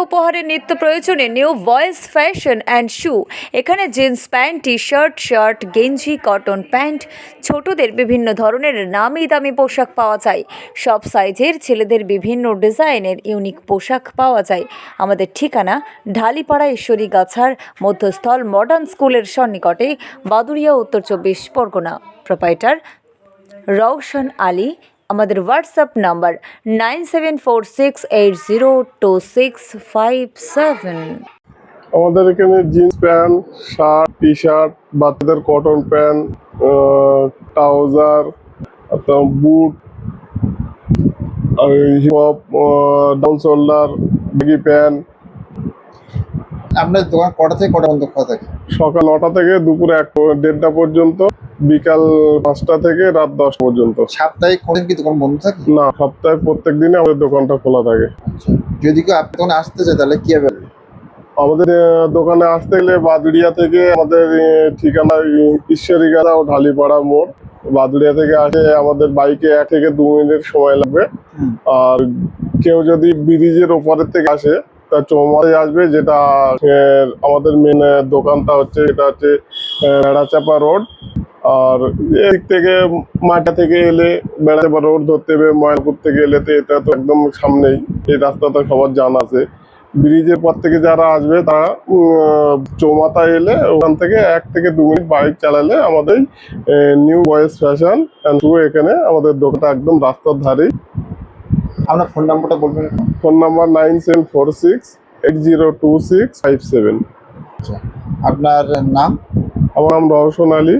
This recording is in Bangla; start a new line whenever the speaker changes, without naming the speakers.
উপহারের নিত্য প্রয়োজনে New Voice Fashion and Shoe. এখানে jeans pant, T shirt, shirt, গেঞ্জি, কটন প্যান্ট, ছোটদের বিভিন্ন ধরনের নামি দামি পোশাক পাওয়া যায়। সব সাইজের ছেলেদের বিভিন্ন ডিজাইনের ইউনিক পোশাক পাওয়া যায়। আমাদের ঠিকানা ঢালিপাড়া ঈশ্বরীগাছার মধ্যস্থল মডার্ন স্কুলের সন্নিকটে, বাদুড়িয়া, উত্তর 24 পরগনা। প্রোপাইটার রওশন আলী। আমাদের হোয়াটসঅ্যাপ নাম্বার 9746802657।
আমাদের এখানে jeans pant, shirt, T shirt, বাচ্চাদের cotton pant, trouser, boot, hip hop, down shoulder, baggy pant.
আপনার দোকান কটা থেকে কটা পর্যন্ত খোলা থাকে?
সকাল 9টা থেকে দুপুর 1-1:30 পর্যন্ত, বিকাল 5টা থেকে রাত 10 পর্যন্ত।
সাপ্তাহিক কোনদিন কি দোকান বন্ধ থাকে?
না, সপ্তাহে প্রত্যেক দিনে আমাদের দোকানটা খোলা থাকে।
আচ্ছা, যদি কেউ আপনার দোকানে আসতে চায় তাহলে কি হবে?
আমাদের দোকানে আসতে গেলে বাদুড়িয়া থেকে আমাদের ঠিকানা ঈশ্বরীগাছা ও ঢালিপাড়া মোড়। বাদুড়িয়া থেকে আসে আমাদের বাইকে 1 থেকে 2 মিনিট সময় লাগবে। আর কেউ যদি ব্রিজের ওপরের থেকে আসে তা চৌমাথায় আসবে, যেটা আমাদের মেন দোকানটা হচ্ছে, এটা হচ্ছে বেড়াচাপা রোড। আর এদিক থেকে মাটা থেকে এলে বেড়াচাপা রোড ধরতে হবে, ময়নাপুর থেকে এলে তো এটা তো একদম সামনেই, এই রাস্তাটা সবার জানা আছে। ব্রিজের পর থেকে যারা আসবে তারা চৌমাথায় এলে ওখান থেকে 1 থেকে 2 মিনিট বাইক চালালে আমাদের new Voice Fashion and Shoe, এখানে আমাদের দোকানটা একদম রাস্তার ধারেই।
আপনার ফোন নাম্বারটা বলবেন?
Phone number 9746802657।
আচ্ছা, আপনার নাম?
আমার নাম রওশন আলী।